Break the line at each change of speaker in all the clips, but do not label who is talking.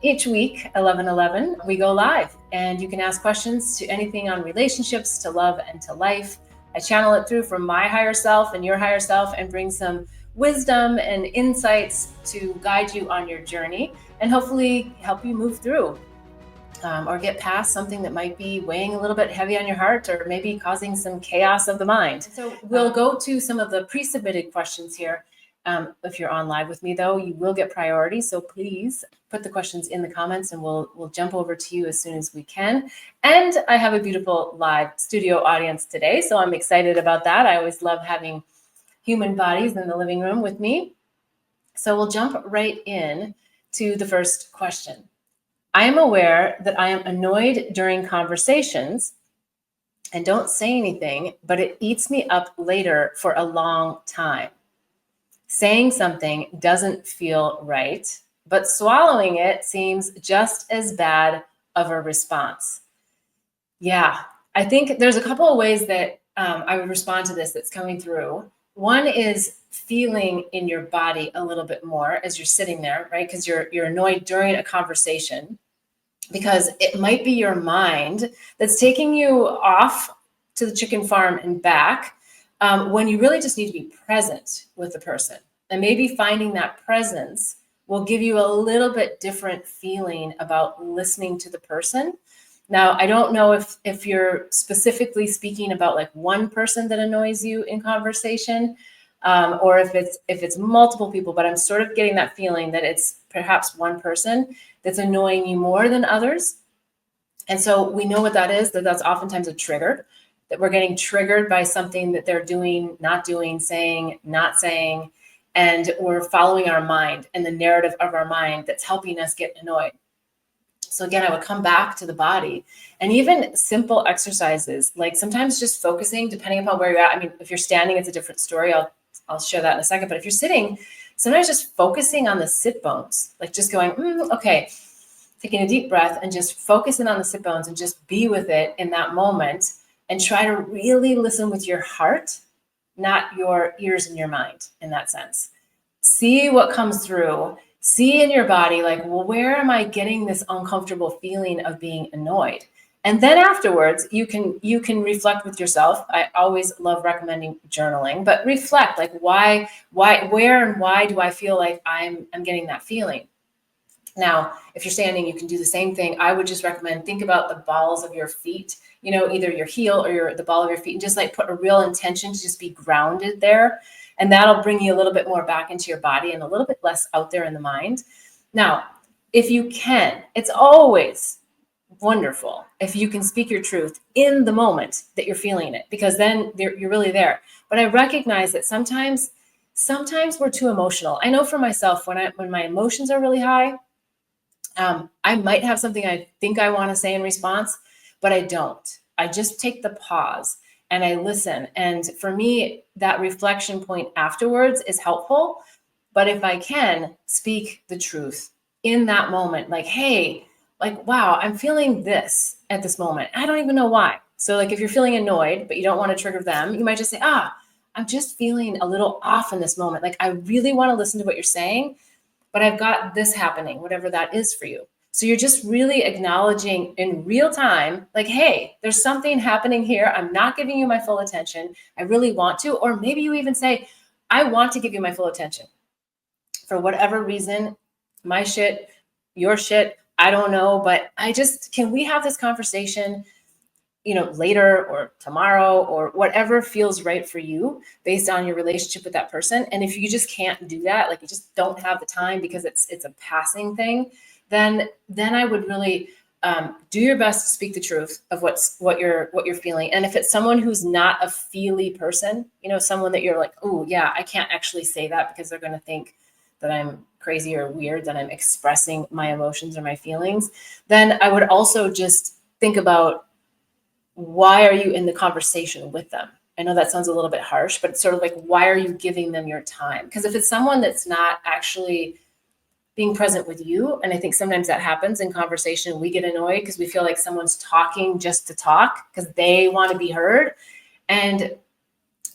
Each week, 11:11, we go live and you can ask questions to anything on relationships, to love, and to life. I channel it through from my higher self and your higher self and bring some wisdom and insights to guide you on your journey and hopefully help you move through or get past something that might be weighing a little bit heavy on your heart or maybe causing some chaos of the mind. So we'll go to some of the pre-submitted questions here. If you're on live with me, though, you will get priority. So please put the questions in the comments and we'll jump over to you as soon as we can. And I have a beautiful live studio audience today, so I'm excited about that. I always love having human bodies in the living room with me. So we'll jump right in to the first question. I am aware that I am annoyed during conversations and don't say anything, but it eats me up later for a long time. Saying something doesn't feel right, but swallowing it seems just as bad of a response. Yeah, I think there's a couple of ways that I would respond to this that's coming through. One is feeling in your body a little bit more as you're sitting there, right? Because you're annoyed during a conversation, because it might be your mind that's taking you off to the chicken farm and back when you really just need to be present with the person. And maybe finding that presence will give you a little bit different feeling about listening to the person. Now, I don't know if you're specifically speaking about like one person that annoys you in conversation, or if it's multiple people, but I'm sort of getting that feeling that it's perhaps one person that's annoying you more than others. And so we know what that is, that's oftentimes a trigger, that we're getting triggered by something that they're doing, not doing, saying, not saying, and we're following our mind and the narrative of our mind that's helping us get annoyed. So again, I would come back to the body and even simple exercises, like sometimes just focusing, depending upon where you're at. I mean, if you're standing, it's a different story. I'll share that in a second. But if you're sitting, sometimes just focusing on the sit bones, like just going, okay, taking a deep breath and just focusing on the sit bones and just be with it in that moment and try to really listen with your heart, not your ears and your mind in that sense. See what comes through. See in your body, like, well, where am I getting this uncomfortable feeling of being annoyed? And then afterwards, you can reflect with yourself. I always love recommending journaling, but reflect, like, why, where, and why do I feel like I'm getting that feeling? Now, if you're standing, you can do the same thing. I would just recommend think about the balls of your feet, either your heel or the ball of your feet, and just like put a real intention to just be grounded there. And that'll bring you a little bit more back into your body and a little bit less out there in the mind. Now, if you can, it's always wonderful if you can speak your truth in the moment that you're feeling it, because then you're really there. But I recognize that sometimes we're too emotional. I know for myself, when my emotions are really high, I might have something I think I want to say in response, but I don't. I just take the pause and I listen. And for me, that reflection point afterwards is helpful. But if I can speak the truth in that moment, like, hey, like, wow, I'm feeling this at this moment. I don't even know why. So like if you're feeling annoyed, but you don't want to trigger them, you might just say, I'm just feeling a little off in this moment. Like, I really want to listen to what you're saying, but I've got this happening, whatever that is for you. So you're just really acknowledging in real time, like, hey, there's something happening here. I'm not giving you my full attention. I really want to. Or maybe you even say, I want to give you my full attention. For whatever reason, my shit, your shit, I don't know, but can we have this conversation, later or tomorrow or whatever feels right for you based on your relationship with that person. And if you just can't do that, like you just don't have the time because it's a passing thing, then I would really do your best to speak the truth of what you're feeling. And if it's someone who's not a feely person, someone that you're like, oh yeah, I can't actually say that because they're going to think that I'm crazy or weird, that I'm expressing my emotions or my feelings, then I would also just think about, why are you in the conversation with them? I know that sounds a little bit harsh, but it's sort of like, why are you giving them your time? Because if it's someone that's not actually being present with you, and I think sometimes that happens in conversation, we get annoyed because we feel like someone's talking just to talk because they want to be heard. And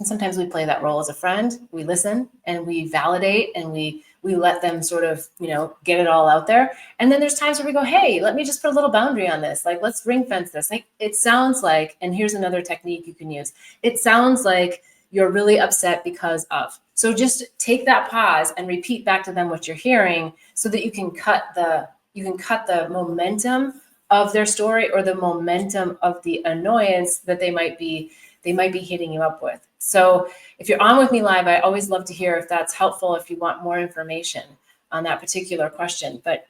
sometimes we play that role as a friend. We listen and we validate and we we let them sort of, get it all out there. And then there's times where we go, hey, let me just put a little boundary on this. Like, let's ring fence this. Like, it sounds like, and here's another technique you can use. It sounds like you're really upset because of. So just take that pause and repeat back to them what you're hearing so that you can cut the momentum of their story or the momentum of the annoyance that they might be hitting you up with. So if you're on with me live, I always love to hear if that's helpful, if you want more information on that particular question. But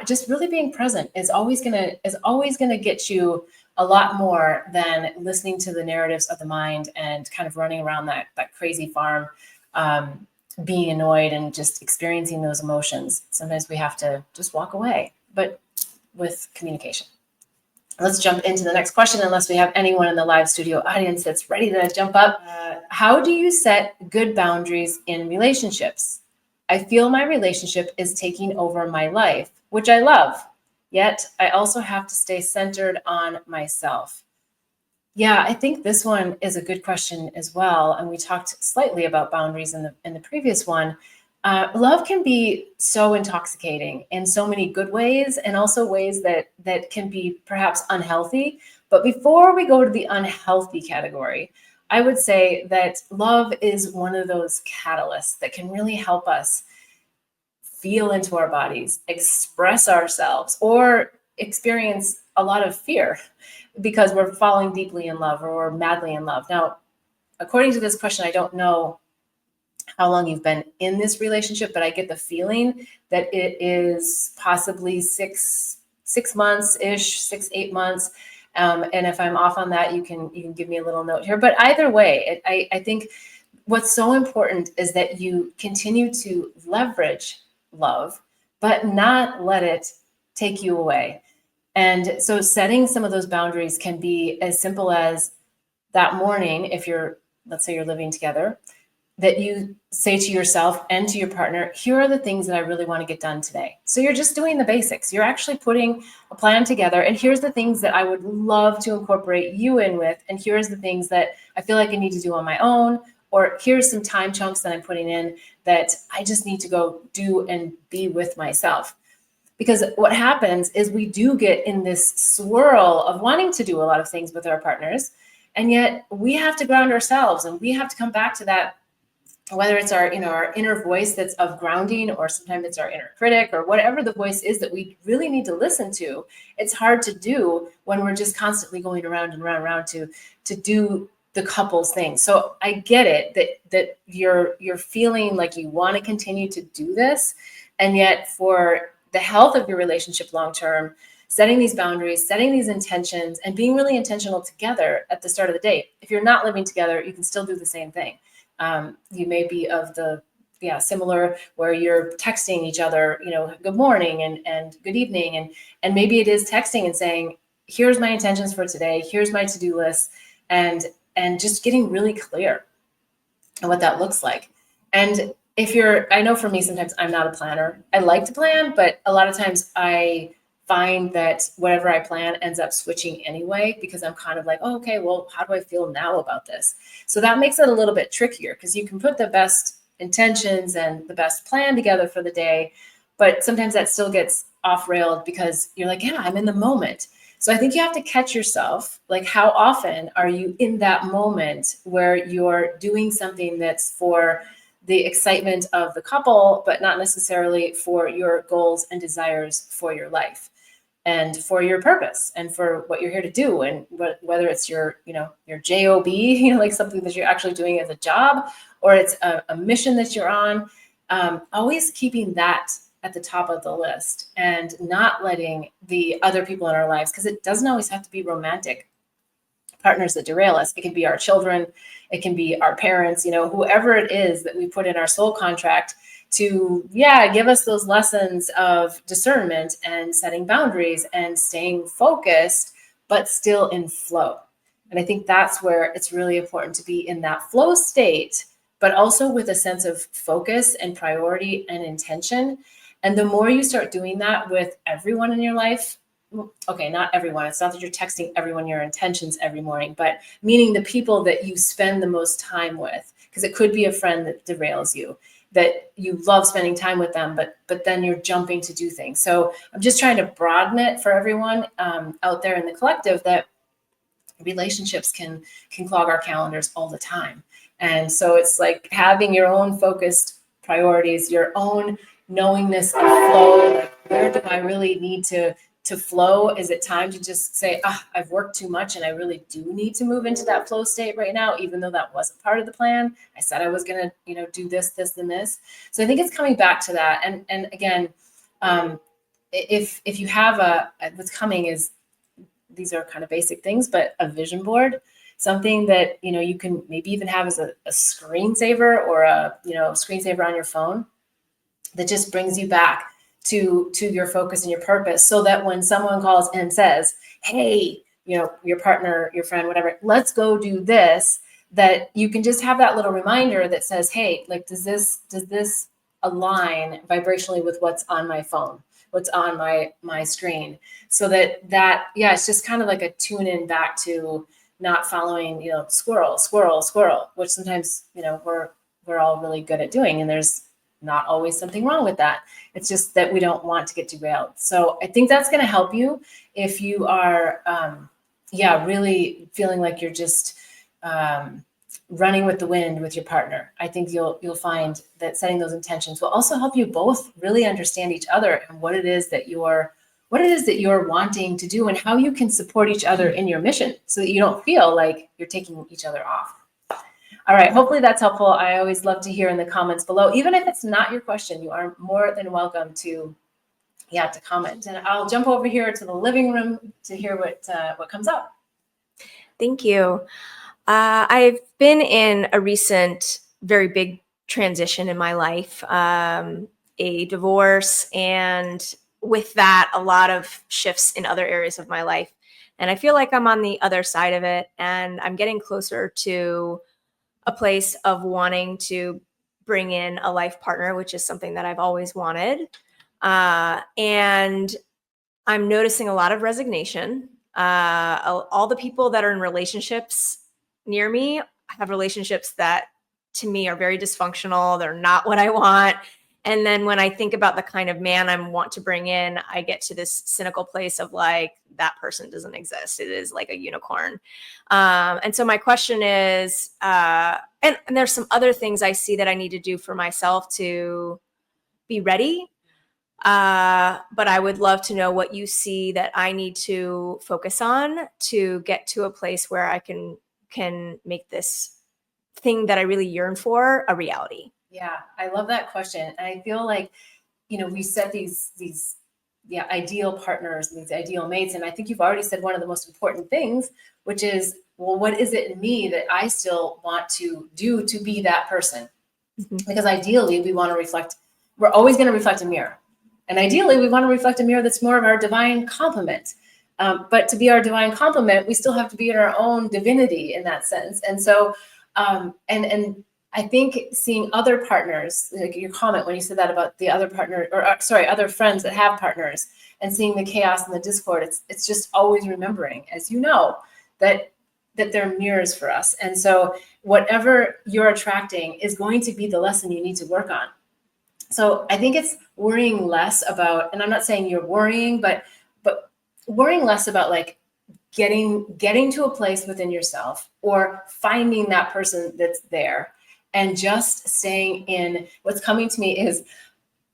just really being present is always gonna get you a lot more than listening to the narratives of the mind and kind of running around that crazy farm, being annoyed and just experiencing those emotions. Sometimes we have to just walk away, but with communication. Let's jump into the next question, unless we have anyone in the live studio audience that's ready to jump up. How do you set good boundaries in relationships? I feel my relationship is taking over my life, which I love. Yet I also have to stay centered on myself. Yeah, I think this one is a good question as well. And we talked slightly about boundaries in the previous one. Love can be so intoxicating in so many good ways, and also ways that can be perhaps unhealthy. But before we go to the unhealthy category, I would say that love is one of those catalysts that can really help us feel into our bodies, express ourselves, or experience a lot of fear because we're falling deeply in love or we're madly in love. Now, according to this question, I don't know how long you've been in this relationship, but I get the feeling that it is possibly six months-ish, 6-8 months. And if I'm off on that, you can give me a little note here. But either way, I think what's so important is that you continue to leverage love, but not let it take you away. And so setting some of those boundaries can be as simple as that morning, if let's say you're living together, that you say to yourself and to your partner, here are the things that I really want to get done today. So you're just doing the basics. You're actually putting a plan together. And here's the things that I would love to incorporate you in with. And here's the things that I feel like I need to do on my own. Or here's some time chunks that I'm putting in that I just need to go do and be with myself. Because what happens is we do get in this swirl of wanting to do a lot of things with our partners. And yet we have to ground ourselves, and we have to come back to that, whether it's our inner voice that's of grounding, or sometimes it's our inner critic, or whatever the voice is that we really need to listen to. It's hard to do when we're just constantly going around and around to do the couple's thing. So I get it that you're feeling like you want to continue to do this, and yet for the health of your relationship long term, setting these boundaries, setting these intentions, and being really intentional together at the start of the date. If you're not living together, you can still do the same thing. You may be of the similar, where you're texting each other, good morning and good evening, and maybe it is texting and saying, here's my intentions for today, here's my to-do list, and just getting really clear on what that looks like. And I know for me, sometimes I'm not a planner. I like to plan, but a lot of times I find that whatever I plan ends up switching anyway, because I'm kind of like, oh, okay, well, how do I feel now about this? So that makes it a little bit trickier, because you can put the best intentions and the best plan together for the day, but sometimes that still gets off railed because you're like, yeah, I'm in the moment. So I think you have to catch yourself. Like, how often are you in that moment where you're doing something that's for the excitement of the couple, but not necessarily for your goals and desires for your life and for your purpose and for what you're here to do, and whether it's your job, like something that you're actually doing as a job, or it's a mission that you're on. Always keeping that at the top of the list, and not letting the other people in our lives, because it doesn't always have to be romantic partners that derail us. It can be our children, it can be our parents, whoever it is that we put in our soul contract to give us those lessons of discernment and setting boundaries and staying focused, but still in flow. And I think that's where it's really important to be in that flow state, but also with a sense of focus and priority and intention. And the more you start doing that with everyone in your life, okay, not everyone. It's not that you're texting everyone your intentions every morning, but meaning the people that you spend the most time with, because it could be a friend that derails you. that you love spending time with them, but then you're jumping to do things. So I'm just trying to broaden it for everyone out there in the collective, that relationships can clog our calendars all the time. And so it's like having your own focused priorities, your own knowingness of flow. Like, where do I really need to flow? Is it time to just say, I've worked too much and I really do need to move into that flow state right now, even though that wasn't part of the plan? I said I was going to, do this, and this. So I think it's coming back to that. And again, if you have what's coming is, these are kind of basic things, but a vision board, something that, you can maybe even have as a screensaver, or a screensaver on your phone, that just brings you back to your focus and your purpose, so that when someone calls and says, hey, your partner, your friend, whatever, let's go do this, that you can just have that little reminder that says, hey, like, does this align vibrationally with what's on my phone, what's on my screen? So that it's just kind of like a tune in back to not following, squirrel, which sometimes, we're all really good at doing. And there's not always something wrong with that. It's just that we don't want to get derailed. So I think that's going to help you if you are, really feeling like you're just running with the wind with your partner. I think you'll find that setting those intentions will also help you both really understand each other, and what it is that you're wanting to do, and how you can support each other in your mission, so that you don't feel like you're taking each other off. All right. Hopefully that's helpful. I always love to hear in the comments below. Even if it's not your question, you are more than welcome to comment. And I'll jump over here to the living room to hear what comes up.
Thank you. I've been in a recent, very big transition in my life, a divorce, and with that, a lot of shifts in other areas of my life. And I feel like I'm on the other side of it, and I'm getting closer to a place of wanting to bring in a life partner, which is something that I've always wanted. And I'm noticing a lot of resignation. All the people that are in relationships near me have relationships that, to me, are very dysfunctional. They're not what I want. And then when I think about the kind of man I want to bring in, I get to this cynical place of like, that person doesn't exist. It is like a unicorn. And so my question is, and there's some other things I see that I need to do for myself to be ready. But I would love to know what you see that I need to focus on to get to a place where I can make this thing that I really yearn for a reality.
Yeah, I love that question. And I feel like, we set these ideal partners and these ideal mates. And I think you've already said one of the most important things, which is, well, what is it in me that I still want to do to be that person? Mm-hmm. Because ideally we're always going to reflect a mirror. And ideally we want to reflect a mirror that's more of our divine complement. But to be our divine complement, we still have to be in our own divinity in that sense. And so, and I think seeing other partners, like your comment when you said that about the other partner, other friends that have partners, and seeing the chaos and the discord, it's just always remembering, as you know, that they're mirrors for us. And so whatever you're attracting is going to be the lesson you need to work on. So I think it's worrying less about, and I'm not saying you're worrying, but worrying less about like getting to a place within yourself, or finding that person that's there, and just staying in. What's coming to me is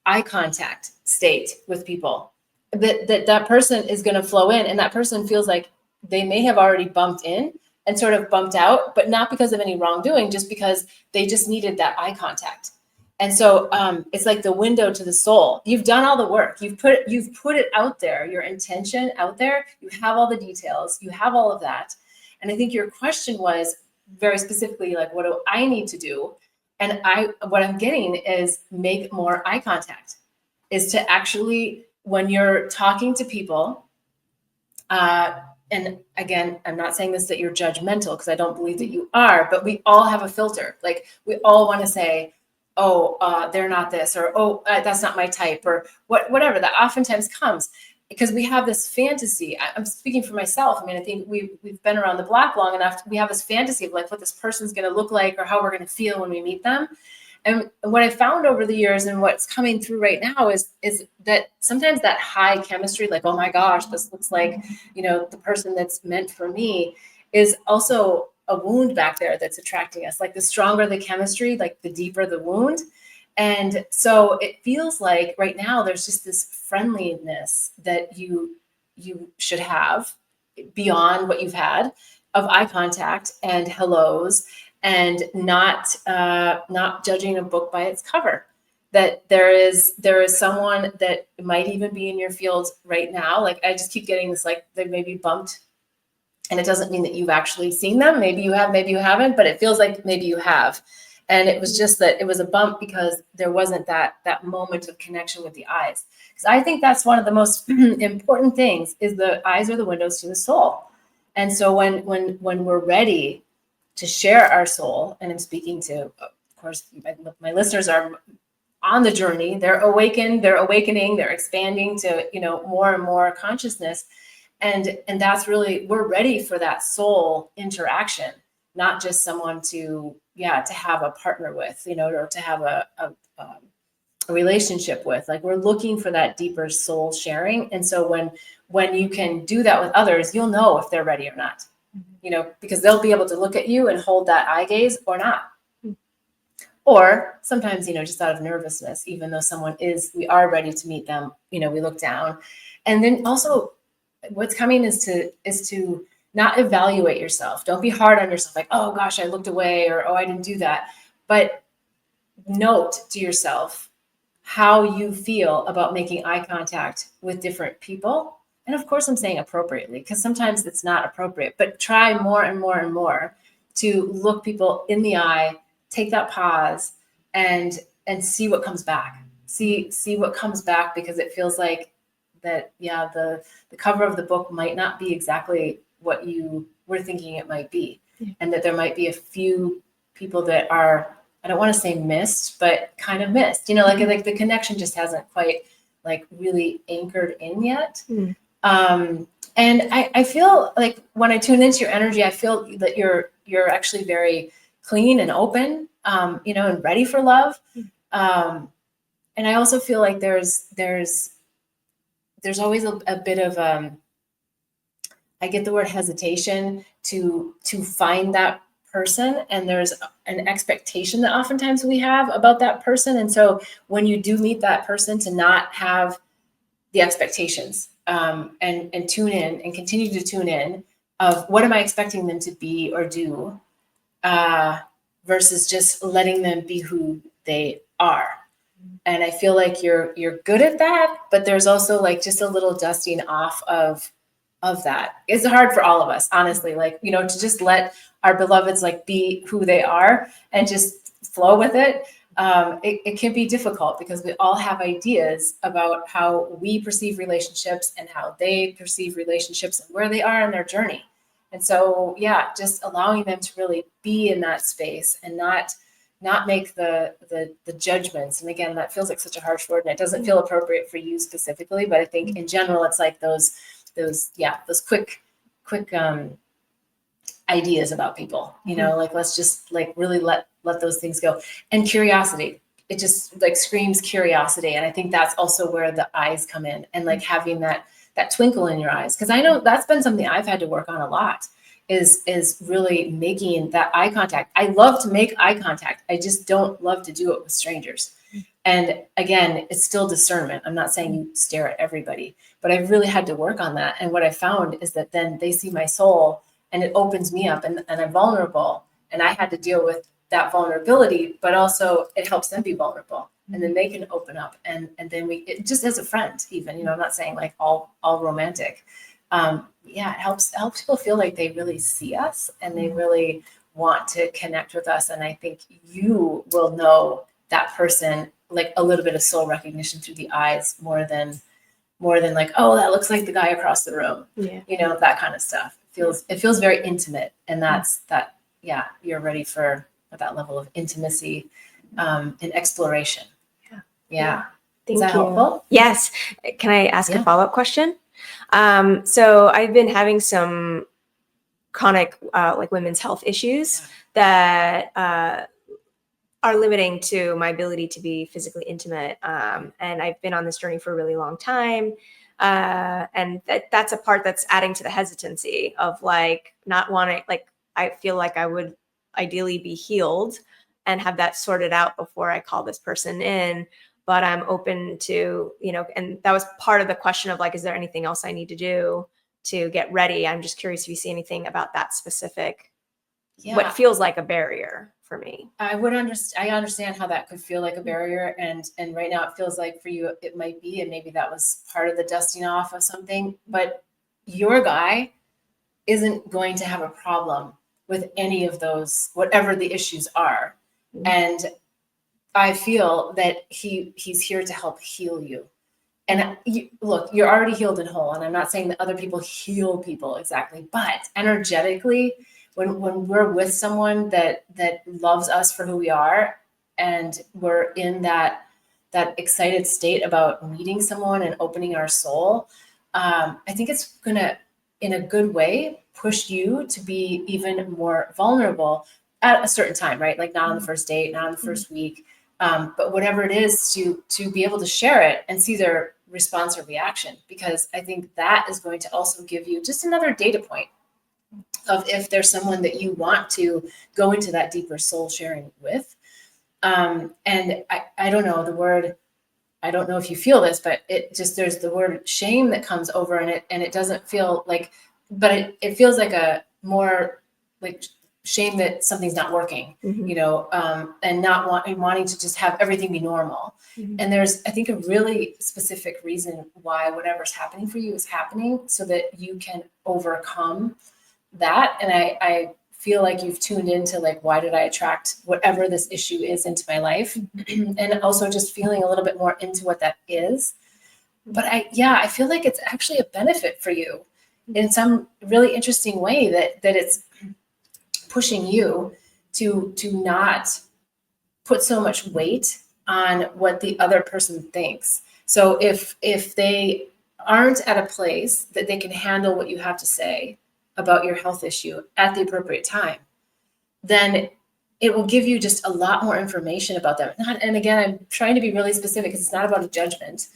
eye contact state with people, that person is going to flow in, and that person feels like they may have already bumped in and sort of bumped out, but not because of any wrongdoing, just because they just needed that eye contact. And so it's like the window to the soul. You've done all the work. You've put it out there, your intention out there. You have all the details. You have all of that. And I think your question was very specifically like, what do I need to do? And what I'm getting is make more eye contact, is to actually, when you're talking to people, and again, I'm not saying this that you're judgmental, because I don't believe that you are, but we all have a filter. Like, we all want to say, they're not this, or that's not my type, or whatever that oftentimes comes, because we have this fantasy. I'm speaking for myself. I mean, I think we've been around the block long enough. We have this fantasy of like what this person's going to look like, or how we're going to feel when we meet them. And what I found over the years and what's coming through right now is that sometimes that high chemistry, like, oh my gosh, this looks like, the person that's meant for me, is also a wound back there that's attracting us. Like the stronger the chemistry, like the deeper the wound. And so it feels like right now there's just this friendliness that you should have beyond what you've had, of eye contact and hellos, and not judging a book by its cover. That there is someone that might even be in your field right now. Like I just keep getting this, like they may be bumped, and it doesn't mean that you've actually seen them. Maybe you have, maybe you haven't, but it feels like maybe you have. And it was just that it was a bump because there wasn't that moment of connection with the eyes. Because I think that's one of the most important things, is the eyes are the windows to the soul. And so when we're ready to share our soul, and I'm speaking to, of course, my listeners are on the journey. They're awakened, they're awakening, they're expanding to, more and more consciousness. And that's really, we're ready for that soul interaction, not just someone to have a partner with, or to have a relationship with. Like we're looking for that deeper soul sharing. And so when you can do that with others, you'll know if they're ready or not, because they'll be able to look at you and hold that eye gaze or not. Or sometimes, just out of nervousness, even though we are ready to meet them, we look down. And then also what's coming is to not evaluate yourself. Don't be hard on yourself. Like, oh gosh, I looked away, or, oh, I didn't do that. But note to yourself how you feel about making eye contact with different people. And of course, I'm saying appropriately, because sometimes it's not appropriate, but try more and more and more to look people in the eye, take that pause, and see what comes back. See what comes back, because it feels like that, the cover of the book might not be exactly what you were thinking it might be. Yeah. And that there might be a few people that are, I don't want to say missed, but kind of missed, like the connection just hasn't quite like really anchored in yet. Mm. And I feel like when I tune into your energy, I feel that you're actually very clean and open, and ready for love. And I also feel like there's always a bit of, I get the word hesitation to find that person. And there's an expectation that oftentimes we have about that person. And so when you do meet that person, to not have the expectations, and tune in and continue to tune in of what am I expecting them to be or do, versus just letting them be who they are. And I feel like you're good at that, but there's also like just a little dusting off of that. It's hard for all of us, honestly, like, to just let our beloveds like be who they are and just flow with it. It can be difficult because we all have ideas about how we perceive relationships and how they perceive relationships and where they are in their journey. And so, just allowing them to really be in that space and not make the judgments. And again, that feels like such a harsh word, and it doesn't feel appropriate for you specifically, but I think in general, it's like those quick ideas about people, like, let's just like really let those things go. And curiosity, it just like screams curiosity. And I think that's also where the eyes come in, and like having that twinkle in your eyes. Cause I know that's been something I've had to work on a lot, is really making that eye contact. I love to make eye contact. I just don't love to do it with strangers. And again, it's still discernment. I'm not saying you stare at everybody, but I've really had to work on that. And what I found is that then they see my soul and it opens me up, and I'm vulnerable, and I had to deal with that vulnerability, but also it helps them be vulnerable, and then they can open up. And then it just as a friend, even, I'm not saying like all romantic. It helps people feel like they really see us and they really want to connect with us. And I think you will know that person, like a little bit of soul recognition through the eyes, more than like, oh, that looks like the guy across the room. Yeah. That kind of stuff. It feels very intimate. And that's that. Yeah. You're ready for that level of intimacy, and exploration. Yeah.
Thank
Is that
you.
helpful?
Yes. Can I ask a follow-up question? So I've been having some chronic, like women's health issues that are limiting to my ability to be physically intimate. And I've been on this journey for a really long time. And that's a part that's adding to the hesitancy of like not wanting, like, I feel like I would ideally be healed and have that sorted out before I call this person in. But I'm open to, and that was part of the question of like, is there anything else I need to do to get ready? I'm just curious if you see anything about that specific, what feels like a barrier for me.
I understand how that could feel like a barrier. And right now it feels like for you, it might be, and maybe that was part of the dusting off of something, but your guy isn't going to have a problem with any of those, whatever the issues are. Mm-hmm. And I feel that he's here to help heal you. And look, you're already healed and whole. And I'm not saying that other people heal people exactly, but energetically, when we're with someone that loves us for who we are, and we're in that excited state about meeting someone and opening our soul, I think it's gonna, in a good way, push you to be even more vulnerable at a certain time, right? Like not on the first date, not on the first week, but whatever it is, to be able to share it and see their response or reaction, because I think that is going to also give you just another data point of if there's someone that you want to go into that deeper soul sharing with. And I don't know the word, I don't know if you feel this, but it just, there's the word shame that comes over in it, and it doesn't feel like, but it feels like a more like shame that something's not working, mm-hmm. And not wanting to just have everything be normal. Mm-hmm. And there's, I think, a really specific reason why whatever's happening for you is happening, so that you can overcome that. And I feel like you've tuned into like, why did I attract whatever this issue is into my life? And also just feeling a little bit more into what that is. But I feel like it's actually a benefit for you in some really interesting way, that it's pushing you to not put so much weight on what the other person thinks. So if they aren't at a place that they can handle what you have to say about your health issue at the appropriate time, then it will give you just a lot more information about them. And again, I'm trying to be really specific, because it's not about a judgment.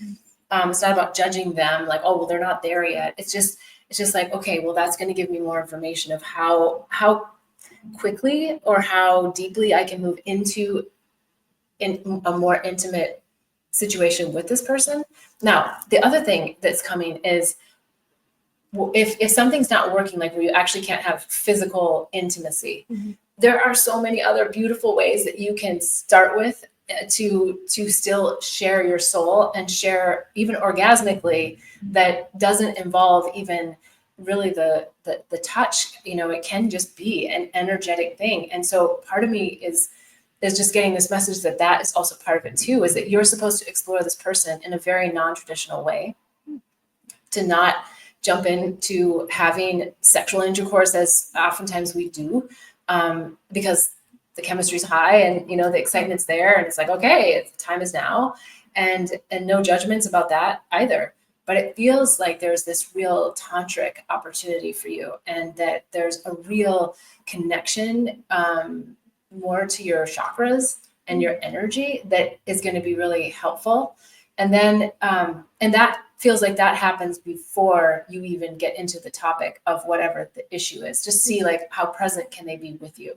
It's not about judging them like, oh, well, they're not there yet. It's just like, okay, well, that's going to give me more information of how quickly or how deeply I can move into in a more intimate situation with this person. Now, the other thing that's coming is, if something's not working, like where you actually can't have physical intimacy, mm-hmm. there are so many other beautiful ways that you can start with to still share your soul and share even orgasmically, that doesn't involve even really the touch. It can just be an energetic thing. And so part of me is just getting this message that is also part of it too, is that you're supposed to explore this person in a very non-traditional way, to not jump into having sexual intercourse as oftentimes we do, because the chemistry's high and the excitement's there, and it's like, okay, the time is now, and no judgments about that either. But it feels like there's this real tantric opportunity for you, and that there's a real connection more to your chakras and your energy that is going to be really helpful. And then and that feels like that happens before you even get into the topic of whatever the issue is. Just see like, how present can they be with you?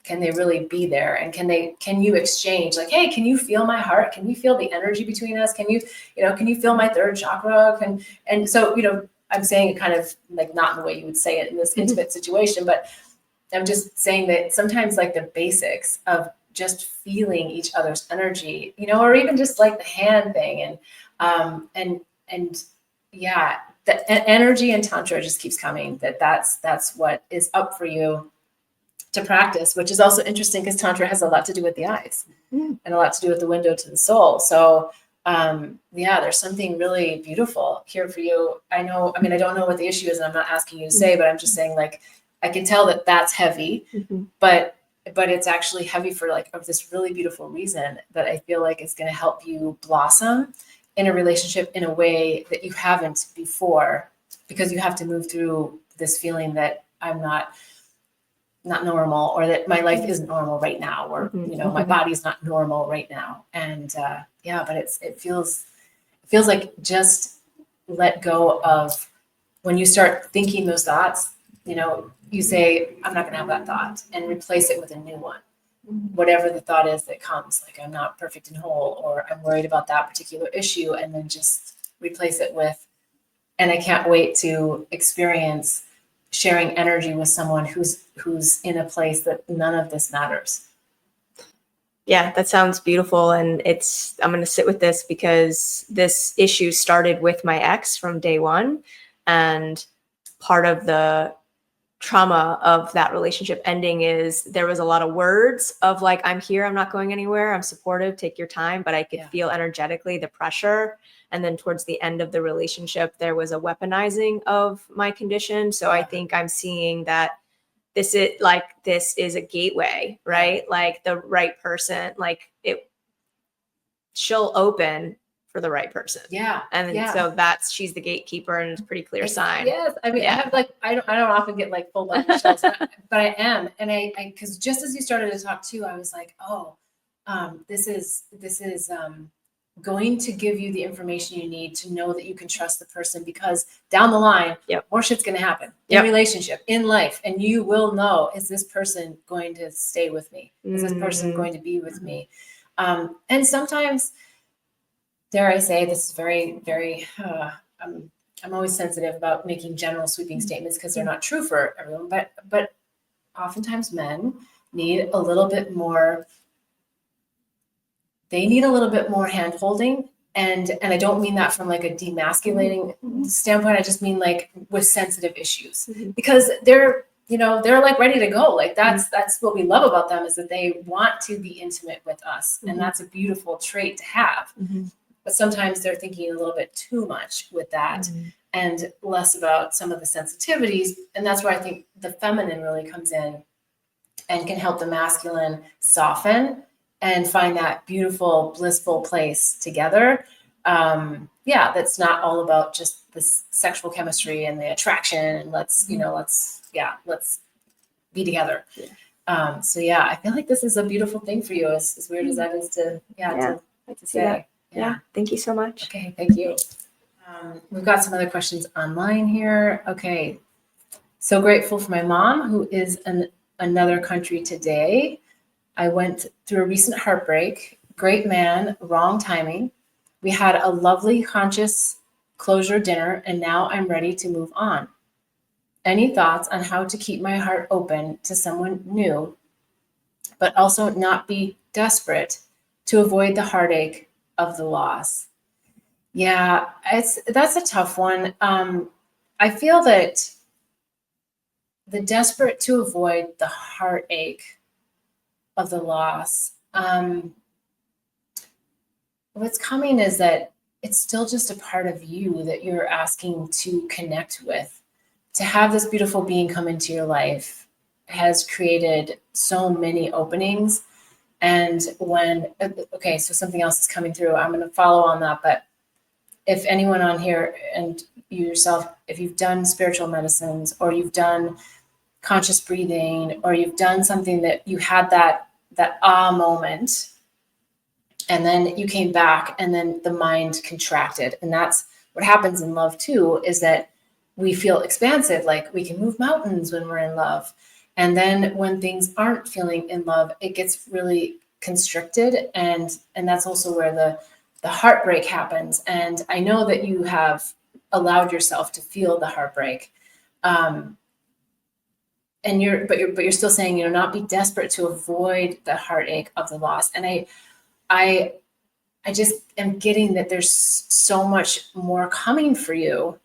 Can they really be there? And can you exchange like, hey, can you feel my heart? Can you feel the energy between us? Can you feel my third chakra? And so, I'm saying it kind of like not in the way you would say it in this intimate situation, but I'm just saying that sometimes like the basics of just feeling each other's energy, or even just like the hand thing, and yeah, the energy and tantra just keeps coming. That's what is up for you to practice, which is also interesting, because tantra has a lot to do with the eyes and a lot to do with the window to the soul. So there's something really beautiful here for you. I don't know what the issue is, and I'm not asking you to say, but I'm just saying, like, I can tell that that's heavy, but it's actually heavy for like of this really beautiful reason that I feel like is going to help you blossom in a relationship in a way that you haven't before, because you have to move through this feeling that I'm not not normal, or that my life isn't normal right now, or my body's not normal right now. And but it feels like just let go of when you start thinking those thoughts. You say, I'm not going to have that thought, and replace it with a new one. Whatever the thought is that comes, like I'm not perfect and whole, or I'm worried about that particular issue, and then just replace it with, and I can't wait to experience sharing energy with someone who's in a place that none of this matters.
Yeah, that sounds beautiful. And I'm going to sit with this because this issue started with my ex from day one. And part of the trauma of that relationship ending is there was a lot of words of like, I'm here, I'm not going anywhere, I'm supportive, take your time. But I could feel energetically the pressure. And then towards the end of the relationship, there was a weaponizing of my condition. So I think I'm seeing that this is a gateway, right? Like the right person, she'll open for the right person.
Yeah.
And so she's the gatekeeper, and it's a pretty clear sign.
Yes. I mean, I have I don't often get like full on chills, but I am. And I, cause just as you started to talk too, I was like, oh, this is going to give you the information you need to know that you can trust the person, because down the line, more shit's going to happen in relationship, in life. And you will know, is this person going to stay with me? Is this person going to be with me? And sometimes, dare I say, this is very, very, I'm always sensitive about making general sweeping statements because they're not true for everyone, but oftentimes men need a little bit more. They need a little bit more hand holding. And I don't mean that from like a demasculating standpoint. I just mean like with sensitive issues, because they're like ready to go. Like that's what we love about them, is that they want to be intimate with us. And that's a beautiful trait to have. But sometimes they're thinking a little bit too much with that and less about some of the sensitivities. And that's where I think the feminine really comes in and can help the masculine soften and find that beautiful, blissful place together. That's not all about just this sexual chemistry and the attraction and let's be together. I feel like this is a beautiful thing for you, as weird as that is to say.
Yeah. Thank you so much.
Okay. Thank you. We've got some other questions online here. Okay. So grateful for my mom, who is in another country today. I went through a recent heartbreak. Great man, wrong timing. We had a lovely conscious closure dinner, and now I'm ready to move on. Any thoughts on how to keep my heart open to someone new, but also not be desperate to avoid the heartache of the loss? Yeah, that's a tough one. I feel that the desperate to avoid the heartache of the loss, what's coming is that it's still just a part of you that you're asking to connect with. To have this beautiful being come into your life has created so many openings. And so something else is coming through. I'm going to follow on that. But if anyone on here, and you yourself, if you've done spiritual medicines, or you've done conscious breathing, or you've done something that you had that moment, and then you came back, and then the mind contracted. And that's what happens in love too, is that we feel expansive, like we can move mountains when we're in love. And then when things aren't feeling in love, it gets really constricted. And that's also where the heartbreak happens. And I know that you have allowed yourself to feel the heartbreak. And you're still saying, not be desperate to avoid the heartache of the loss. And I just am getting that there's so much more coming for you,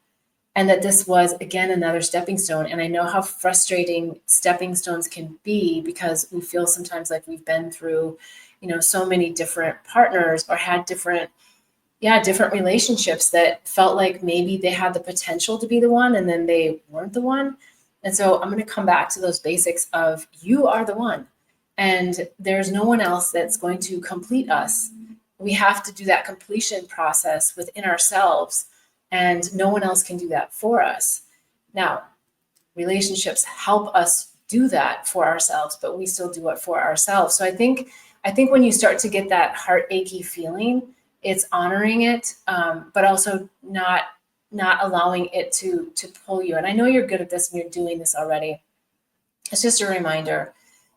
and that this was, again, another stepping stone. And I know how frustrating stepping stones can be, because we feel sometimes like we've been through, so many different partners, or had different relationships that felt like maybe they had the potential to be the one, and then they weren't the one. And so I'm going to come back to those basics of, you are the one, and there's no one else that's going to complete us. We have to do that completion process within ourselves, and no one else can do that for us. Now, relationships help us do that for ourselves, but we still do it for ourselves. So I think when you start to get that heartachy feeling, it's honoring it, but also not allowing it to pull you. And I know you're good at this and you're doing this already. It's just a reminder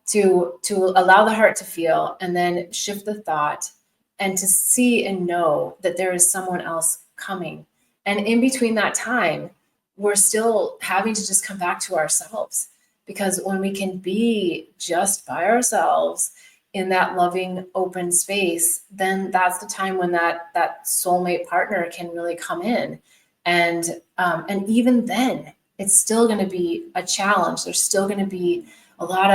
to allow the heart to feel and then shift the thought and to see and know that there is someone else coming. And in between that time, we're still having to just come back to ourselves, because when we can be just by ourselves in that loving open space, then that's the time when that soulmate partner can really come in. And even then it's still going to be a challenge. There's still going to be a lot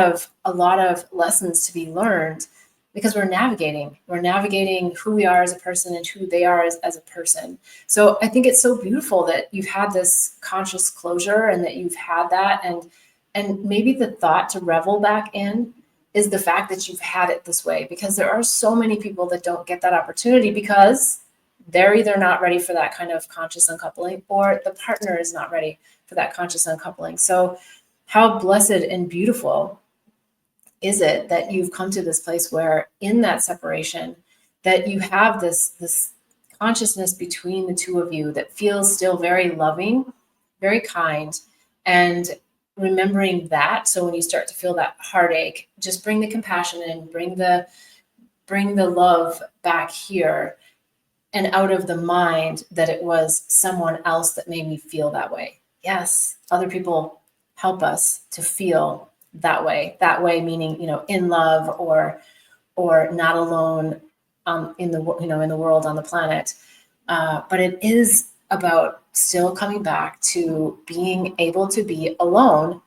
of lessons to be learned, because we're navigating who we are as a person and who they are as a person. So I think it's so beautiful that you've had this conscious closure and that you've had that. And maybe the thought to revel back in is the fact that you've had it this way, because there are so many people that don't get that opportunity because they're either not ready for that kind of conscious uncoupling, or the partner is not ready for that conscious uncoupling. So how blessed and beautiful is it that you've come to this place where in that separation that you have this consciousness between the two of you that feels still very loving, very kind, and remembering that. So when you start to feel that heartache, just bring the compassion in, bring the love back here, and out of the mind that it was someone else that made me feel that way. Yes, other people help us to feel that way meaning, in love or not alone, in the world, on the planet. But it is about still coming back to being able to be alone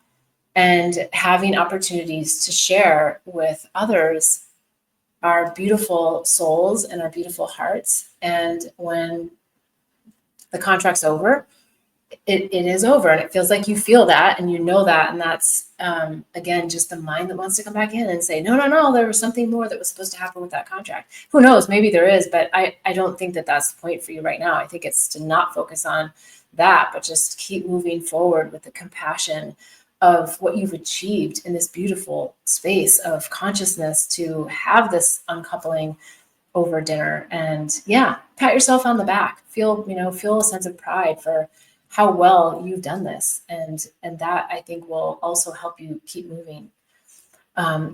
and having opportunities to share with others our beautiful souls and our beautiful hearts. And when the contract's over, it is over, and it feels like you feel that and you know that. And that's, again, just the mind that wants to come back in and say, no, there was something more that was supposed to happen with that contract. Who knows? Maybe there is, but I don't think that that's the point for you right now. I think it's to not focus on that, but just keep moving forward with the compassion of what you've achieved in this beautiful space of consciousness, to have this uncoupling over dinner. And yeah, pat yourself on the back, feel a sense of pride for how well you've done this. And that, I think, will also help you keep moving.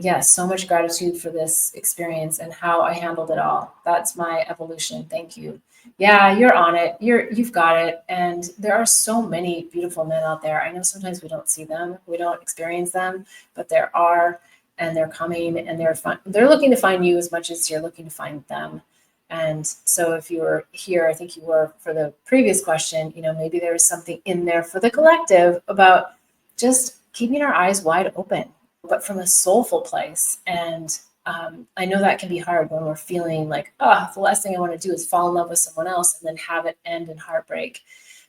Yes, so much gratitude for this experience and how I handled it all. That's my evolution. Thank you. Yeah, you're on it. You've got it. And there are so many beautiful men out there. I know sometimes we don't see them, we don't experience them, but there are, and they're coming, and they're looking to find you as much as you're looking to find them. And so if you were here, I think you were for the previous question, maybe there was something in there for the collective about just keeping our eyes wide open, but from a soulful place. And I know that can be hard when we're feeling like, the last thing I want to do is fall in love with someone else and then have it end in heartbreak,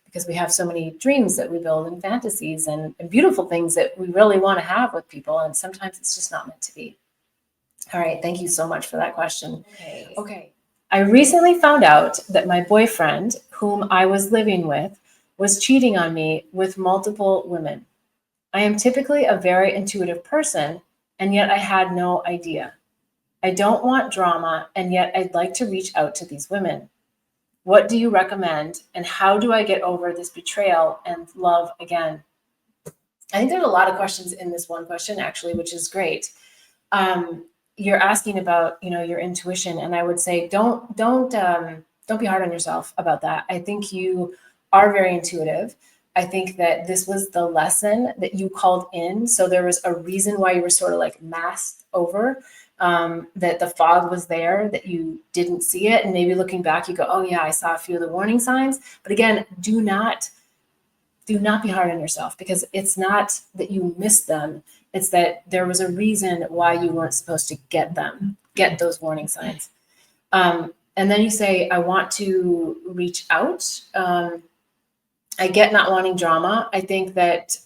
because we have so many dreams that we build and fantasies and beautiful things that we really want to have with people. And sometimes it's just not meant to be. All right. Thank you so much for that question. Okay. I recently found out that my boyfriend, whom I was living with, was cheating on me with multiple women. I am typically a very intuitive person, and yet I had no idea. I don't want drama, and yet I'd like to reach out to these women. What do you recommend, and how do I get over this betrayal and love again? I think there's a lot of questions in this one question, actually, which is great. You're asking about, your intuition, and I would say don't be hard on yourself about that. I think you are very intuitive. I think that this was the lesson that you called in. So there was a reason why you were sort of like masked over, that the fog was there, that you didn't see it. And maybe looking back, you go, oh yeah, I saw a few of the warning signs. But again, do not be hard on yourself, because it's not that you missed them. It's that there was a reason why you weren't supposed to get those warning signs. And then you say, I want to reach out. I get not wanting drama. I think that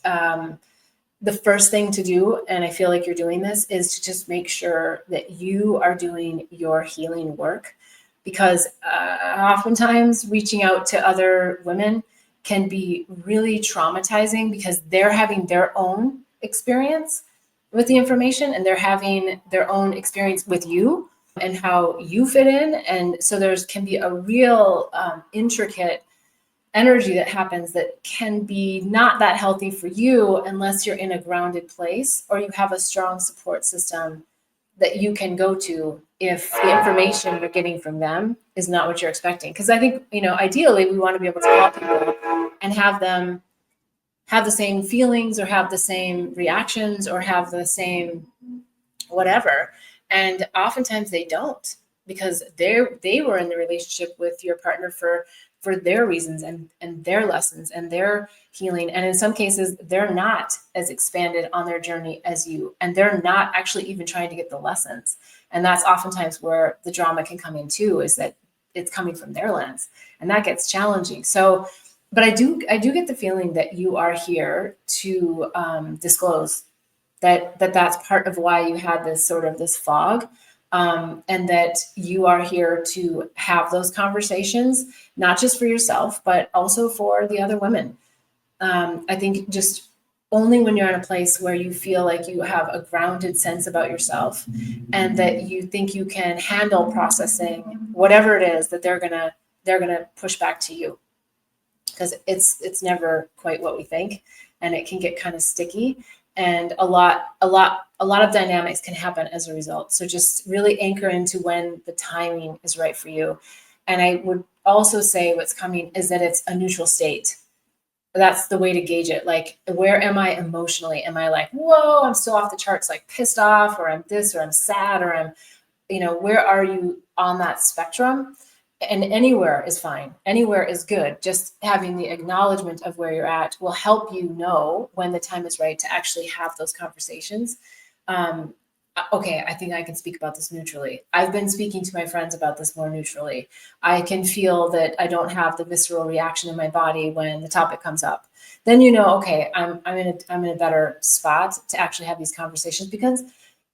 the first thing to do, and I feel like you're doing this, is to just make sure that you are doing your healing work, because oftentimes reaching out to other women can be really traumatizing, because they're having their own experience with the information, and they're having their own experience with you and how you fit in. And so there's can be a real intricate energy that happens that can be not that healthy for you unless you're in a grounded place or you have a strong support system that you can go to if the information you're getting from them is not what you're expecting. Because I think, ideally we want to be able to call people and have them have the same feelings or have the same reactions or have the same whatever. And oftentimes they don't, because they were in the relationship with your partner for their reasons and their lessons and their healing. And in some cases, they're not as expanded on their journey as you, and they're not actually even trying to get the lessons. And that's oftentimes where the drama can come in too, is that it's coming from their lens, and that gets challenging. So, but I do get the feeling that you are here to disclose that's part of why you had this sort of this fog, and that you are here to have those conversations, not just for yourself, but also for the other women. I think just only when you're in a place where you feel like you have a grounded sense about yourself and that you think you can handle processing whatever it is that they're gonna push back to you, because it's never quite what we think, and it can get kind of sticky, and a lot of dynamics can happen as a result. So just really anchor into when the timing is right for you. And I would also say what's coming is that it's a neutral state. That's the way to gauge it. Like, where am I emotionally? Am I like, whoa, I'm so off the charts, like pissed off, or I'm this, or I'm sad, or I'm, where are you on that spectrum? And anywhere is fine. Anywhere is good. Just having the acknowledgement of where you're at will help you know when the time is right to actually have those conversations. Okay, I think I can speak about this neutrally. I've been speaking to my friends about this more neutrally. I can feel that I don't have the visceral reaction in my body when the topic comes up. Then okay, I'm in a better spot to actually have these conversations, because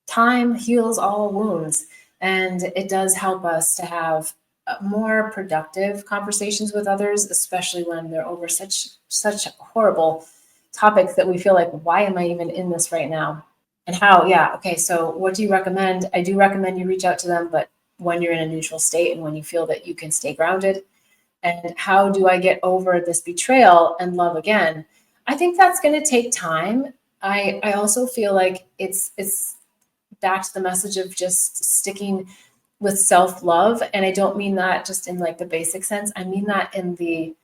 time heals all wounds, and it does help us to have more productive conversations with others, especially when they're over such horrible topics that we feel like, why am I even in this right now? And how, yeah, okay, so what do you recommend? I do recommend you reach out to them, but when you're in a neutral state and when you feel that you can stay grounded. And how do I get over this betrayal and love again? I think that's going to take time. I also feel like it's back to the message of just sticking with self-love. And I don't mean that just in like the basic sense. I mean that in the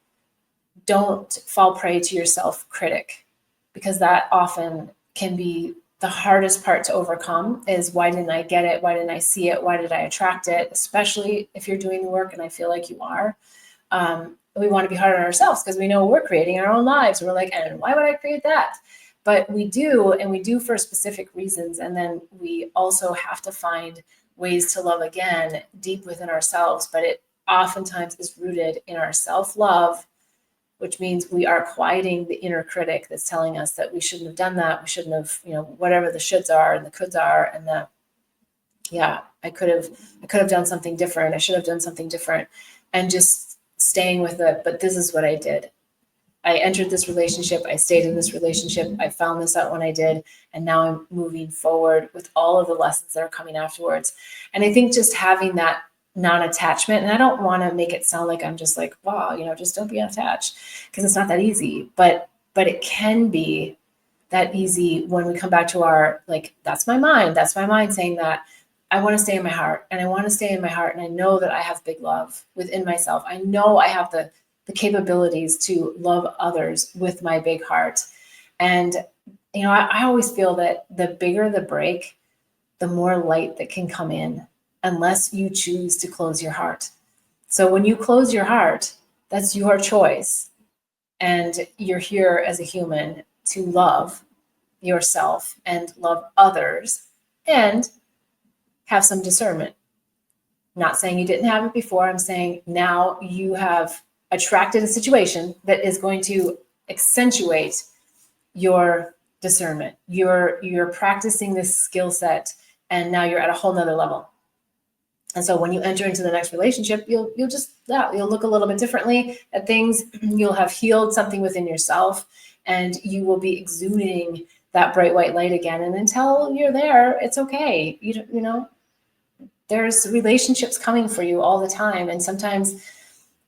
don't fall prey to your self-critic, because that often can be the hardest part to overcome. Is, why didn't I get it? Why didn't I see it? Why did I attract it? Especially if you're doing the work, and I feel like you are. We want to be hard on ourselves because we know we're creating our own lives. We're like, and why would I create that? But we do, and we do for specific reasons. And then we also have to find ways to love again deep within ourselves. But it oftentimes is rooted in our self-love, which means we are quieting the inner critic that's telling us that we shouldn't have done that. We shouldn't have, whatever the shoulds are and the coulds are, and the, yeah, I could have done something different. I should have done something different, and just staying with it. But this is what I did. I entered this relationship. I stayed in this relationship. I found this out when I did. And now I'm moving forward with all of the lessons that are coming afterwards. And I think just having that non-attachment, and I don't want to make it sound like I'm just like, wow, just don't be unattached, because it's not that easy, but it can be that easy when we come back to our, like, that's my mind saying that I want to stay in my heart, and I want to stay in my heart. And I know that I have big love within myself. I know I have the capabilities to love others with my big heart. And, I always feel that the bigger the break, the more light that can come in, unless you choose to close your heart. So when you close your heart, that's your choice. And you're here as a human to love yourself and love others and have some discernment. Not saying you didn't have it before. I'm saying now you have attracted a situation that is going to accentuate your discernment. You're practicing this skill set, and now you're at a whole nother level. And so when you enter into the next relationship, you'll look a little bit differently at things. You'll have healed something within yourself, and you will be exuding that bright white light again. And until you're there, it's okay. You know, there's relationships coming for you all the time. And sometimes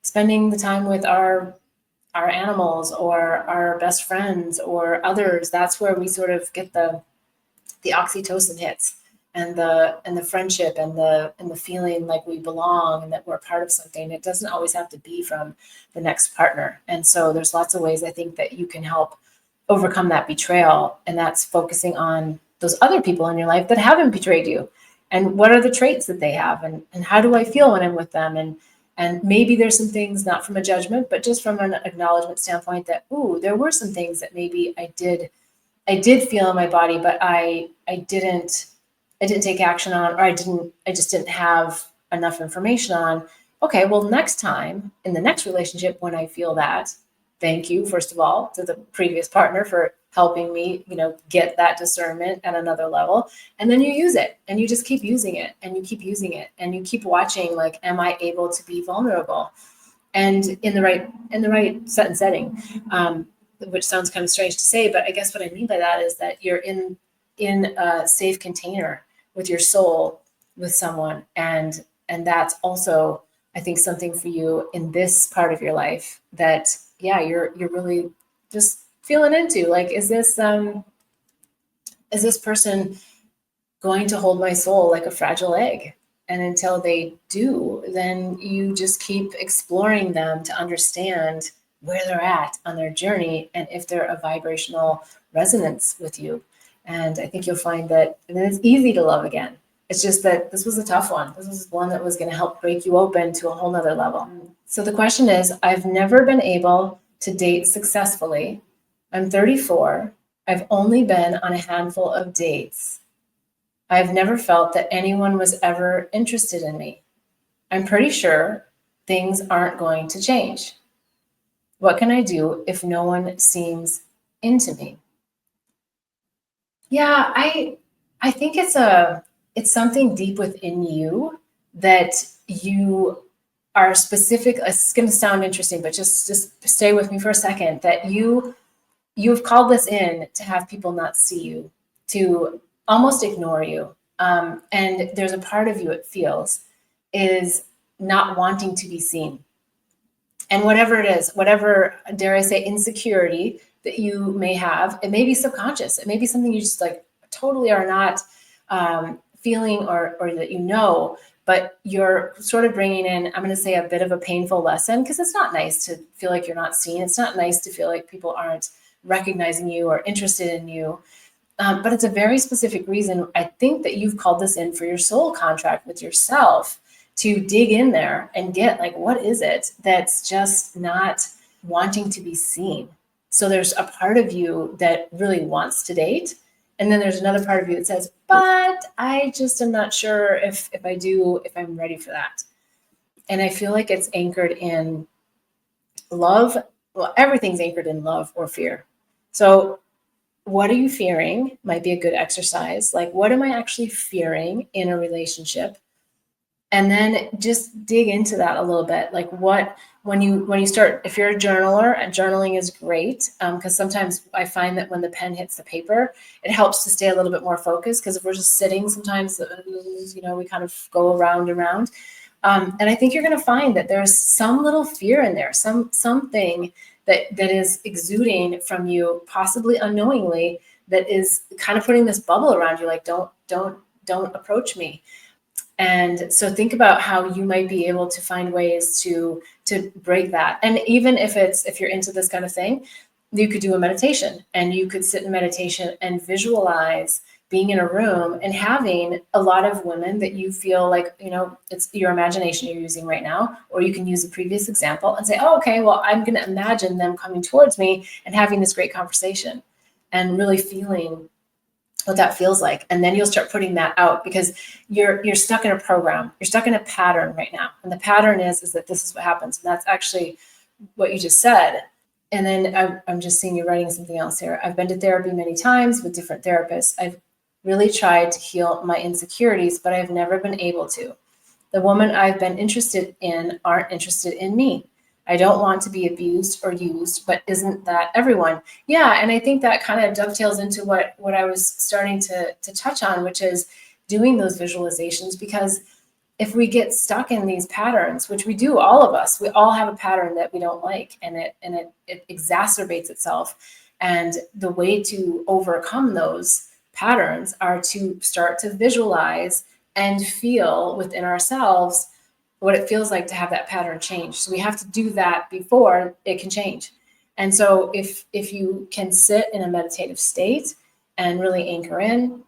spending the time with our animals or our best friends or others, that's where we sort of get the oxytocin hits, and the friendship and the feeling like we belong and that we're part of something. It doesn't always have to be from the next partner. And so there's lots of ways I think that you can help overcome that betrayal, and that's focusing on those other people in your life that haven't betrayed you, and what are the traits that they have, and how do I feel when I'm with them, and maybe there's some things, not from a judgment, but just from an acknowledgement standpoint, that, ooh, there were some things that maybe I did feel in my body, but I didn't take action on, or I just didn't have enough information on. Okay, well, next time in the next relationship, when I feel that, thank you, first of all, to the previous partner for helping me, get that discernment at another level. And then you use it, and you just keep using it, and you keep using it, and you keep watching, like, am I able to be vulnerable? And in the right set and setting, which sounds kind of strange to say, but I guess what I mean by that is that you're in a safe container with your soul, with someone, and that's also, I think, something for you in this part of your life that, yeah, you're really just feeling into, like, is this person going to hold my soul like a fragile egg? And until they do, then you just keep exploring them to understand where they're at on their journey and if they're a vibrational resonance with you. And I think you'll find that it's easy to love again. It's just that this was a tough one. This was one that was going to help break you open to a whole nother level. So the question is, I've never been able to date successfully. I'm 34. I've only been on a handful of dates. I've never felt that anyone was ever interested in me. I'm pretty sure things aren't going to change. What can I do if no one seems into me? Yeah, I think it's something deep within you that you are specific. It's going to sound interesting, but just stay with me for a second. That you've called this in to have people not see you, to almost ignore you. And there's a part of you, it feels, is not wanting to be seen. And whatever it is, whatever, dare I say, insecurity that you may have, it may be subconscious. It may be something you just like totally are not feeling or that, but you're sort of bringing in, I'm going to say, a bit of a painful lesson, because it's not nice to feel like you're not seen. It's not nice to feel like people aren't recognizing you or interested in you. But it's a very specific reason. I think that you've called this in for your soul contract with yourself, to dig in there and get, like, what is it that's just not wanting to be seen? So there's a part of you that really wants to date. And then there's another part of you that says, but I just am not sure if I'm ready for that. And I feel like it's anchored in love. Well, everything's anchored in love or fear. So what are you fearing? Might be a good exercise. Like, what am I actually fearing in a relationship? And then just dig into that a little bit. Like, when you start, if you're a journaler, and journaling is great, because sometimes I find that when the pen hits the paper, it helps to stay a little bit more focused. Because if we're just sitting, sometimes, we kind of go around and around. And I think you're going to find that there's some little fear in there, something that is exuding from you, possibly unknowingly, that is kind of putting this bubble around you, like, don't approach me. And so think about how you might be able to find ways to break that. And even if you're into this kind of thing, you could do a meditation, and you could sit in meditation and visualize being in a room and having a lot of women that you feel like, it's your imagination you're using right now, or you can use a previous example and say, oh, okay, well, I'm going to imagine them coming towards me and having this great conversation and really feeling what that feels like. And then you'll start putting that out, because you're stuck in a program, you're stuck in a pattern right now. And the pattern is that this is what happens. And that's actually what you just said. And then I'm just seeing you writing something else here. I've been to therapy many times with different therapists. I've really tried to heal my insecurities, but I've never been able to. The women I've been interested in aren't interested in me. I don't want to be abused or used, but isn't that everyone? Yeah, and I think that kind of dovetails into what I was starting to touch on, which is doing those visualizations. Because if we get stuck in these patterns, which we do, all of us, we all have a pattern that we don't like, and it exacerbates itself. And the way to overcome those patterns are to start to visualize and feel within ourselves what it feels like to have that pattern change. So we have to do that before it can change. And so if you can sit in a meditative state and really anchor in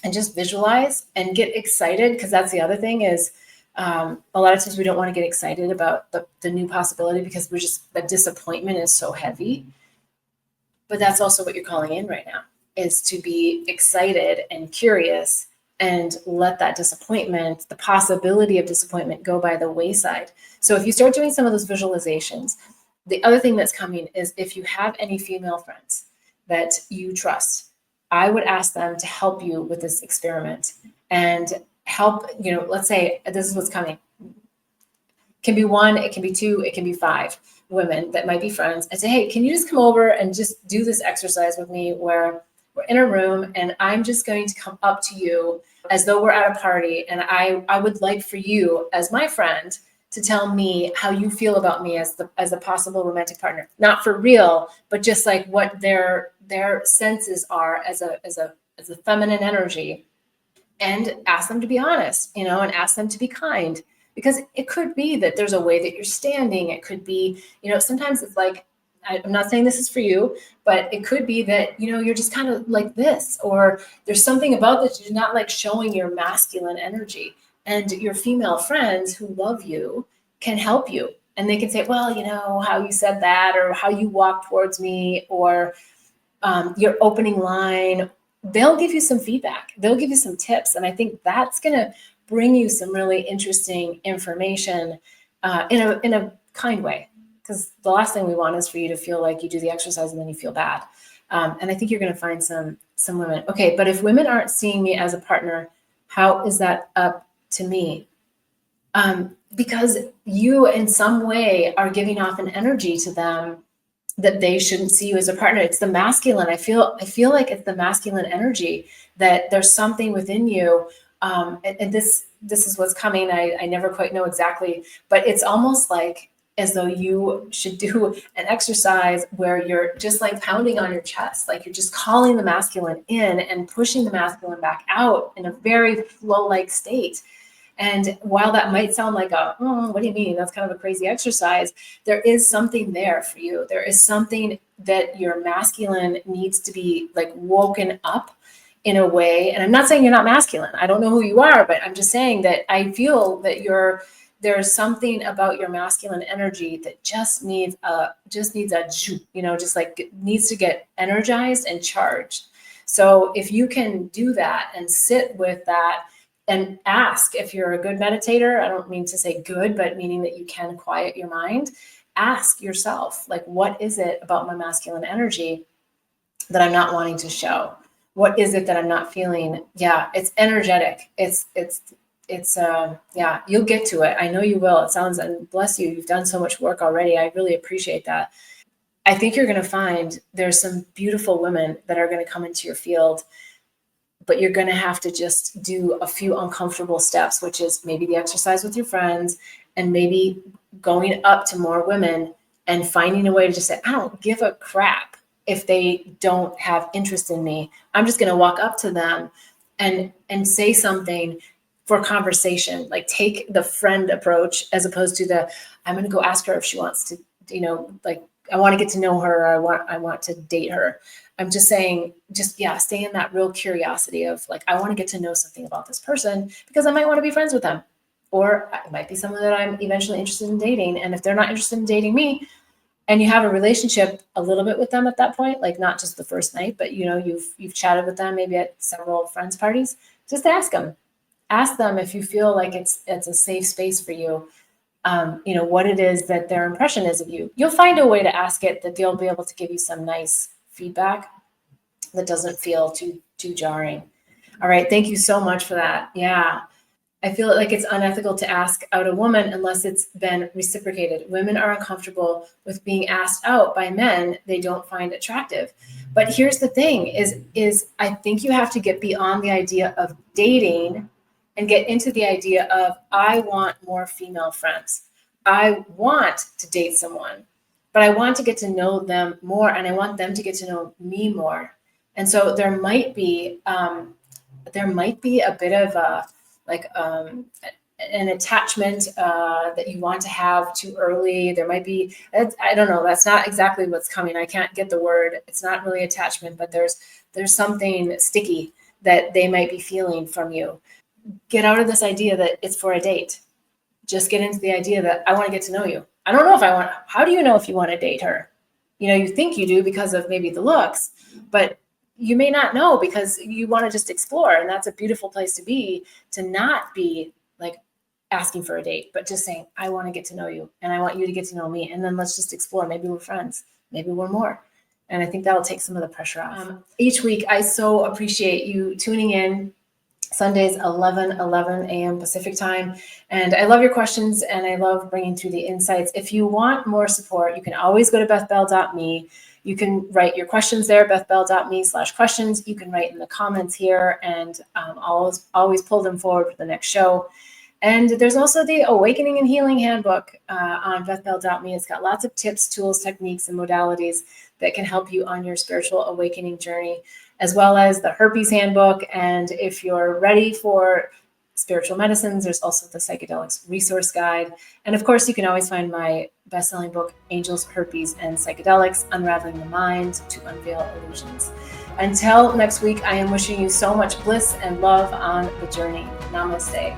and just visualize and get excited, because that's the other thing is a lot of times we don't want to get excited about the new possibility because the disappointment is so heavy. But that's also what you're calling in right now, is to be excited and curious and let that disappointment, the possibility of disappointment, go by the wayside. So if you start doing some of those visualizations, the other thing that's coming is if you have any female friends that you trust, I would ask them to help you with this experiment and help, let's say this is what's coming. It can be one, it can be two, it can be five women that might be friends, and say, hey, can you just come over and just do this exercise with me where we're in a room and I'm just going to come up to you as though we're at a party. And I would like for you as my friend to tell me how you feel about me as a possible romantic partner, not for real, but just like what their senses are as a feminine energy, and ask them to be honest, and ask them to be kind. Because it could be that there's a way that you're standing. It could be, sometimes it's like, I'm not saying this is for you, but it could be that, you're just kind of like this, or there's something about that you're not like showing your masculine energy. And your female friends who love you can help you. And they can say, well, how you said that, or how you walked towards me, or your opening line. They'll give you some feedback. They'll give you some tips. And I think that's going to bring you some really interesting information in a kind way. Because the last thing we want is for you to feel like you do the exercise and then you feel bad. And I think you're going to find some women. Okay, but if women aren't seeing me as a partner, how is that up to me? Because you in some way are giving off an energy to them that they shouldn't see you as a partner. It's the masculine. I feel like it's the masculine energy, that there's something within you. And this is what's coming. I never quite know exactly, but it's almost like as though you should do an exercise where you're just like pounding on your chest, like you're just calling the masculine in and pushing the masculine back out in a very flow-like state. And while that might sound like what do you mean? That's kind of a crazy exercise. There is something there for you. There is something that your masculine needs to be like woken up in a way. And I'm not saying you're not masculine. I don't know who you are, but I'm just saying that I feel that there's something about your masculine energy that just needs needs to get energized and charged. So if you can do that and sit with that, and ask, if you're a good meditator, I don't mean to say good, but meaning that you can quiet your mind, ask yourself, like, what is it about my masculine energy that I'm not wanting to show? What is it that I'm not feeling? Yeah, it's energetic. You'll get to it. I know you will. It sounds, and bless you, you've done so much work already. I really appreciate that. I think you're going to find there's some beautiful women that are going to come into your field, but you're going to have to just do a few uncomfortable steps, which is maybe the exercise with your friends and maybe going up to more women and finding a way to just say, I don't give a crap if they don't have interest in me. I'm just going to walk up to them and say something for conversation, like take the friend approach as opposed to I'm going to go ask her if she wants to, I want to get to know her. Or I want to date her. I'm just saying, stay in that real curiosity of like, I want to get to know something about this person because I might want to be friends with them. Or it might be someone that I'm eventually interested in dating. And if they're not interested in dating me and you have a relationship a little bit with them at that point, like not just the first night, but you've chatted with them maybe at several friends' parties, just ask them. Ask them if you feel like it's a safe space for you. What it is that their impression is of you. You'll find a way to ask it that they'll be able to give you some nice feedback that doesn't feel too jarring. All right. Thank you so much for that. Yeah. I feel like it's unethical to ask out a woman unless it's been reciprocated. Women are uncomfortable with being asked out by men they don't find attractive. But here's the thing is I think you have to get beyond the idea of dating and get into the idea of, I want more female friends. I want to date someone, but I want to get to know them more, and I want them to get to know me more. And so there might be a bit of a like an attachment that you want to have too early. There might be, I don't know, that's not exactly what's coming. I can't get the word. It's not really attachment, but there's something sticky that they might be feeling from you. Get out of this idea that it's for a date. Just get into the idea that I want to get to know you. I don't know if I want, how do you know if you want to date her? You think you do because of maybe the looks, but you may not know because you want to just explore. And that's a beautiful place to be, to not be like asking for a date, but just saying, I want to get to know you and I want you to get to know me. And then let's just explore. Maybe we're friends. Maybe we're more. And I think that'll take some of the pressure off. Each week, I so appreciate you tuning in. Sundays, 11 a.m. Pacific time. And I love your questions and I love bringing through the insights. If you want more support, you can always go to bethbell.me. You can write your questions there, bethbell.me/questions. You can write in the comments here, and I'll always pull them forward for the next show. And there's also the Awakening and Healing Handbook on bethbell.me. It's got lots of tips, tools, techniques, and modalities that can help you on your spiritual awakening journey, as well as the Herpes Handbook. And if you're ready for spiritual medicines, there's also the Psychedelics Resource Guide. And of course, you can always find my best-selling book, Angels, Herpes, and Psychedelics, Unraveling the Mind to Unveil Illusions. Until next week, I am wishing you so much bliss and love on the journey. Namaste.